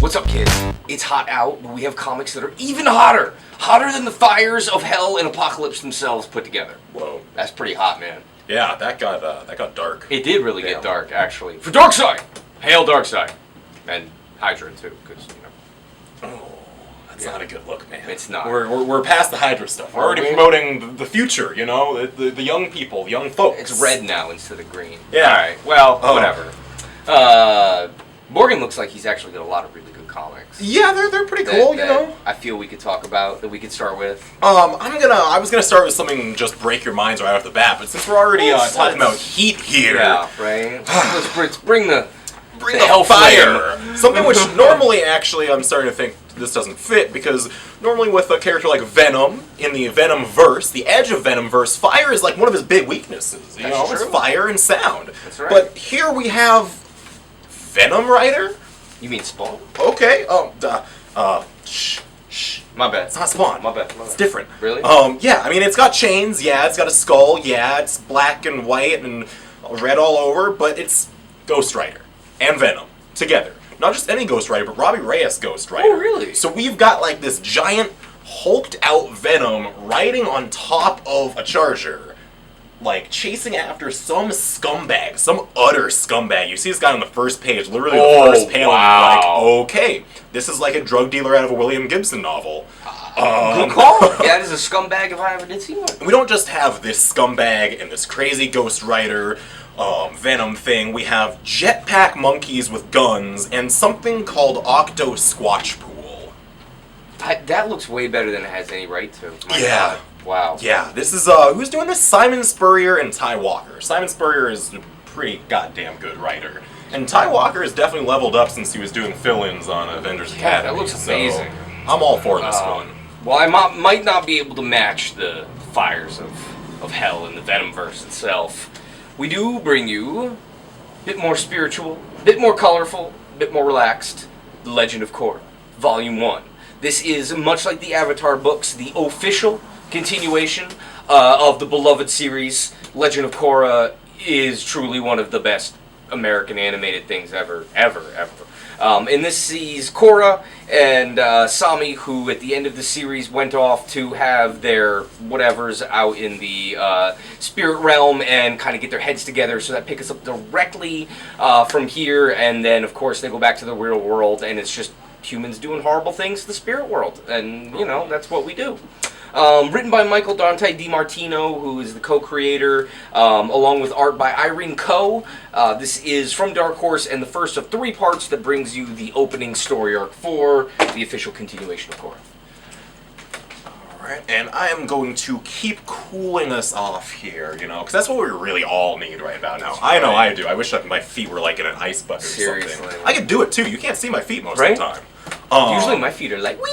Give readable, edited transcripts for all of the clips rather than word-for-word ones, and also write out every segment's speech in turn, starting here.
What's up, kids? It's hot out, but we have comics that are even hotter. Hotter than the fires of hell and Apokolips themselves put together. Whoa. That's pretty hot, man. Yeah, that got dark. It did really get dark, actually. For Darkseid! Hail Darkseid! And Hydra, too, because, Oh, that's not a good look, man. It's not. We're past the Hydra stuff. We're already promoting the future, the young people, the young folks. It's red now instead of green. Yeah. Alright, well, whatever. Morgan looks like he's actually got a lot of really good comics. Yeah, they're pretty cool, I feel we could talk about, that we could start with. I was gonna start with something just break your minds right off the bat, but since we're already talking about heat here, yeah, right. let's bring the hellfire. Something which normally, actually, I'm starting to think this doesn't fit because normally with a character like Venom in the Venom-verse, the edge of Venom-verse, fire is like one of his big weaknesses. It's fire and sound. That's right. But here we have Venom Rider. You mean Spawn? Okay. Shh. My bad. It's not Spawn. My bad. It's different. Really? Yeah. I mean, it's got chains. Yeah. It's got a skull. Yeah. It's black and white and red all over. But it's Ghost Rider and Venom together. Not just any Ghost Rider, but Robbie Reyes Ghost Rider. Oh, really? So we've got like this giant hulked out Venom riding on top of a Charger, like chasing after some scumbag, some utter scumbag. You see this guy on the first page, literally the first panel. Wow. Like, okay, this is like a drug dealer out of a William Gibson novel. Good call. Yeah, that is a scumbag if I ever did see one. We don't just have this scumbag and this crazy Ghost Rider Venom thing. We have jetpack monkeys with guns and something called Octo Squatch Pool. That looks way better than it has any right to. Yeah. God. Wow. Yeah, this is, who's doing this? Simon Spurrier and Ty Walker. Simon Spurrier is a pretty goddamn good writer. And Ty Walker has definitely leveled up since he was doing fill-ins on Avengers Academy. That looks amazing. So I'm all for this one. Well, I might not be able to match the fires of hell in the Venomverse itself. We do bring you a bit more spiritual, a bit more colorful, a bit more relaxed, The Legend of Korra, Volume 1. This is, much like the Avatar books, the official continuation of the beloved series. Legend of Korra is truly one of the best American animated things ever. And this sees Korra and Sami, who at the end of the series went off to have their whatevers out in the spirit realm and kind of get their heads together. So that picks us up directly from here, and then of course they go back to the real world, and it's just humans doing horrible things to the spirit world, and that's what we do. Written by Michael Dante DiMartino, who is the co-creator, along with art by Irene Coe. This is from Dark Horse and the first of 3 parts that brings you the opening story arc for the official continuation of Korra. Alright, and I am going to keep cooling us off here, because that's what we really all need right about now. I know I do. I wish my feet were like in an ice bucket or something. I could do it too. You can't see my feet most of the time. Usually my feet are like, whee!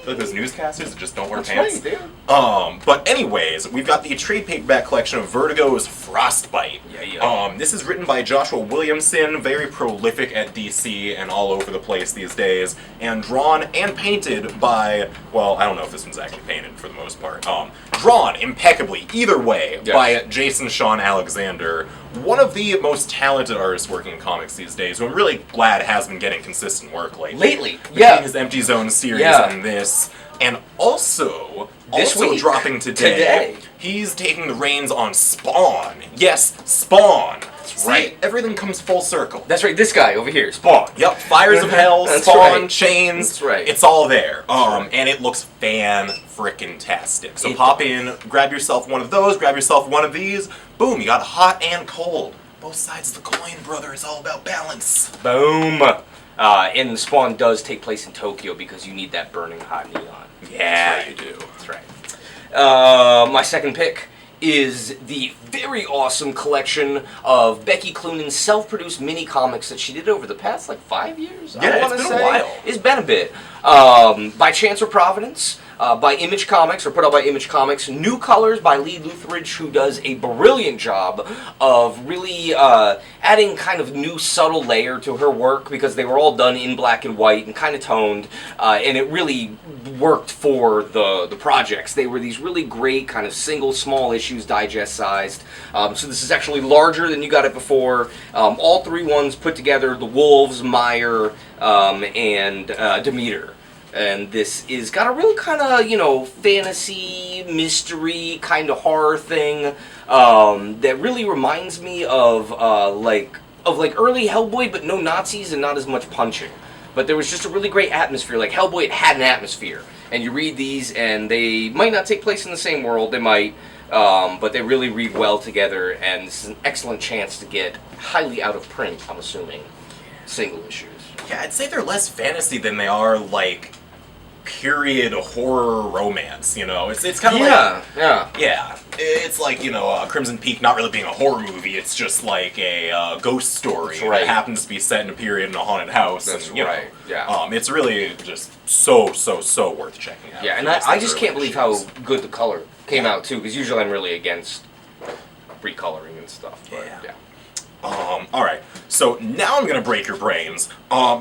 Like those newscasters that just don't wear That's pants. Right, dude. But anyways, we've got the trade paperback collection of Vertigo's Frostbite. Yeah. This is written by Joshua Williamson, very prolific at DC and all over the place these days, and drawn and painted by, well, I don't know if this one's actually painted for the most part. Drawn impeccably, either way, by Jason Sean Alexander, one of the most talented artists working in comics these days, who I'm really glad has been getting consistent work lately. Between his Empty Zone series and this. And also week, dropping today, he's taking the reins on Spawn. Yes, Spawn. That's right. Everything comes full circle. That's right, this guy over here, Spawn. Yep, Fires of Hell, Spawn, Chains. That's right. It's all there. And it looks fan-frickin-tastic. So pop in, grab yourself one of those, grab yourself one of these. Boom, you got hot and cold. Both sides of the coin, brother. It's all about balance. Boom. And Spawn does take place in Tokyo because you need that burning hot neon. Yeah, right. You do. That's right. My second pick is the very awesome collection of Becky Cloonan's self-produced mini-comics that she did over the past, 5 years? Yeah, it's been a while. It's been a bit. By Chance or Providence, by Image Comics, or put out by Image Comics. New Colors by Lee Lutheridge, who does a brilliant job of really adding kind of new subtle layer to her work because they were all done in black and white and kind of toned, and it really worked for the projects. They were these really great kind of single small issues, digest sized. So this is actually larger than you got it before. All 3 ones put together: the Wolves, Meyer, and Demeter. And this is got a real kind of, fantasy, mystery, kind of horror thing that really reminds me of like early Hellboy, but no Nazis and not as much punching. But there was just a really great atmosphere. Like Hellboy, it had an atmosphere. And you read these, and they might not take place in the same world. They might, but they really read well together. And this is an excellent chance to get highly out of print, I'm assuming, single issues. Yeah, I'd say they're less fantasy than they are, like, period horror romance, It's kind of yeah. It's like, Crimson Peak not really being a horror movie, it's just like a ghost story that happens to be set in a period in a haunted house. That's and, right, yeah. It's really just so worth checking out. Yeah, and I just can't believe how good the color came out, too, because usually I'm really against recoloring and stuff, but yeah. Alright, so now I'm gonna break your brains.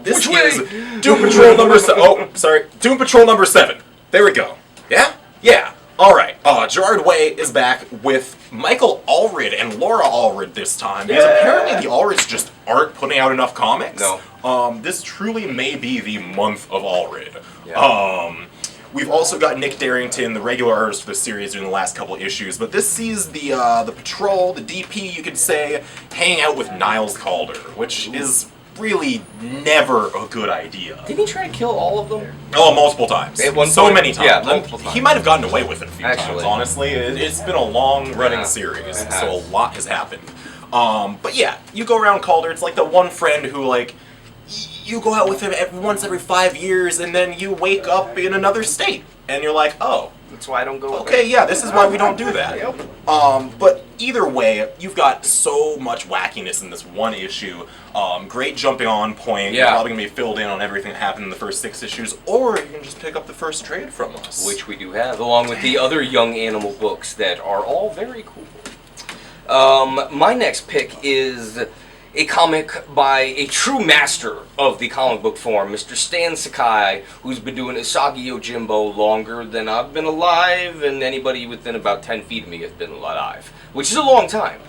This Which is way? Doom Patrol number 7. Doom Patrol number 7. There we go. Yeah? Yeah. Alright, Gerard Way is back with Michael Allred and Laura Allred this time, because apparently the Allreds just aren't putting out enough comics. No. This truly may be the month of Allred. Yeah. We've also got Nick Darrington, the regular artist for the series, during the last couple issues, but this sees the Patrol, the DP, you could say, hanging out with Niles Calder, which is really never a good idea. Didn't he try to kill all of them? Oh, multiple times. At one so point? many times. Yeah, multiple times. He might have gotten away with it a few times, Actually. honestly. It's been a long-running series, so a lot has happened. But yeah, you go around Calder, it's like the one friend who, like, you go out with him once every 5 years, and then you wake up in another state, and you're like, oh. That's why I don't go. Okay, yeah, this is why we don't do that. But either way, you've got so much wackiness in this one issue. Great jumping on point. Yeah. You're probably going to be filled in on everything that happened in the first 6 issues, or you can just pick up the first trade from us. Which we do have, along with the other Young Animal books that are all very cool. My next pick is a comic by a true master of the comic book form, Mr. Stan Sakai, who's been doing Usagi Yojimbo longer than I've been alive, and anybody within about 10 feet of me has been alive, which is a long time.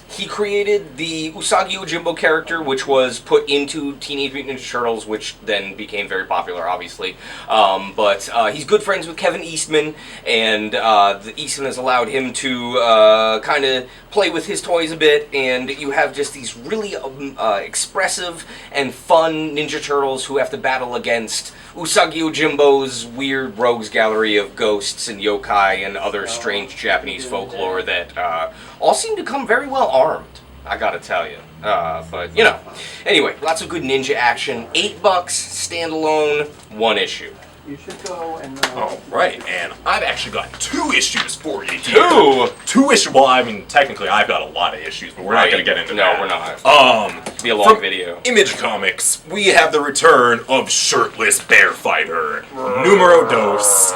He created the Usagi Yojimbo character, which was put into Teenage Mutant Ninja Turtles, which then became very popular, obviously. But he's good friends with Kevin Eastman, and Eastman has allowed him to kind of play with his toys a bit, and you have just these really expressive and fun Ninja Turtles who have to battle against Usagi Yojimbo's weird rogues gallery of ghosts and yokai and other strange Japanese folklore that all seem to come very well armed, I gotta tell you. But, anyway, lots of good ninja action. $8, standalone, 1 issue. You should go and... Oh, right, and I've actually got 2 issues for you here. 2? 2 issues, well, I mean, technically I've got a lot of issues, but we're not going to get into that. No, we're not. It'll be a long video. Image Comics, we have the return of Shirtless Bear Fighter, numero dos.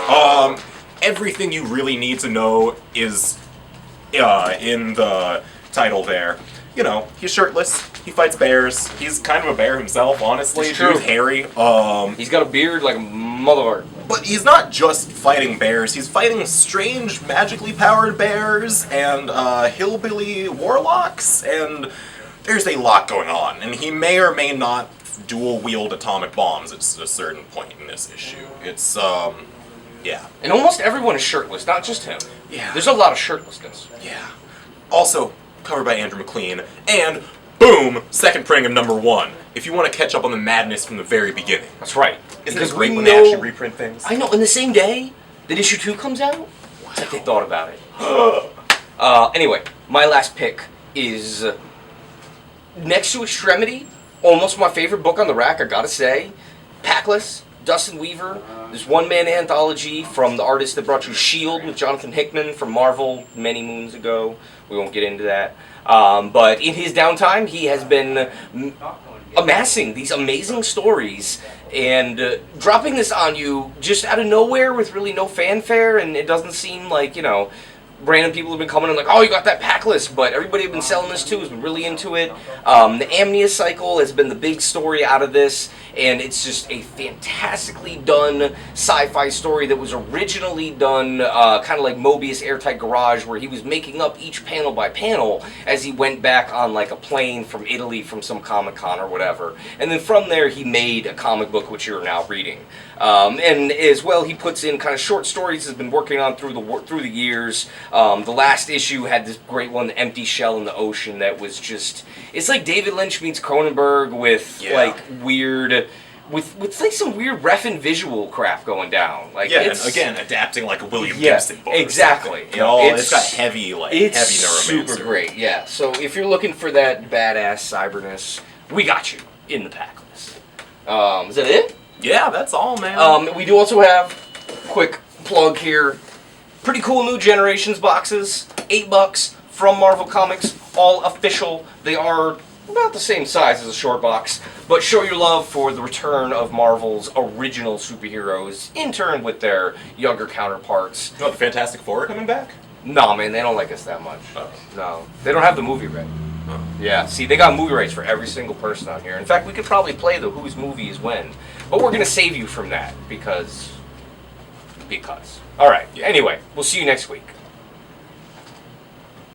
Everything you really need to know is in the title there. He's shirtless, he fights bears, he's kind of a bear himself, honestly. It's true. He's hairy. He's got a beard like a motherfucker. But he's not just fighting bears, he's fighting strange, magically powered bears, and hillbilly warlocks, and there's a lot going on. And he may or may not dual-wield atomic bombs at a certain point in this issue. It's, yeah. And almost everyone is shirtless, not just him. Yeah. There's a lot of shirtlessness. Yeah. Also, covered by Andrew McLean, and boom, second printing of number 1. If you want to catch up on the madness from the very beginning. That's right. Isn't it great when they actually reprint things? I know, in the same day that issue 2 comes out, it's like they thought about it. Anyway, my last pick is next to Extremity, almost my favorite book on the rack, I gotta say. Backless, Dustin Weaver, this one-man anthology from the artist that brought you S.H.I.E.L.D. with Jonathan Hickman from Marvel many moons ago. We won't get into that. But in his downtime, he has been amassing these amazing stories and dropping this on you just out of nowhere with really no fanfare, and it doesn't seem like, random people have been coming in like, oh, you got that Backless, but everybody have been selling this too, has been really into it. The Amnesia cycle has been the big story out of this, and it's just a fantastically done sci-fi story that was originally done kind of like Mobius Airtight Garage, where he was making up each panel by panel as he went back on like a plane from Italy from some Comic-Con or whatever. And then from there he made a comic book which you're now reading. And as well, he puts in kind of short stories he's been working on through the years. The last issue had this great one, The Empty Shell in the Ocean, that was just... It's like David Lynch meets Cronenberg with, like, weird... With like some weird reffin' visual crap going down. Like, yeah, it's, and again, adapting like a William Gibson book. Exactly. You know, it's got heavy neuromancer. Super great, yeah. So if you're looking for that badass cyberness, we got you in the Backless. Is that it? Yeah, that's all, man. We do also have, quick plug here, pretty cool new Generations boxes, $8 from Marvel Comics, all official. They are about the same size as a short box, but show your love for the return of Marvel's original superheroes, in turn with their younger counterparts. You know, the Fantastic Four are coming back? Nah, man, they don't like us that much. Oh. No, they don't have the movie ready. Oh. Yeah, see, they got movie rights for every single person on here. In fact, we could probably play the whose movie is when, but we're gonna save you from that because. All right. Yeah. Anyway, we'll see you next week.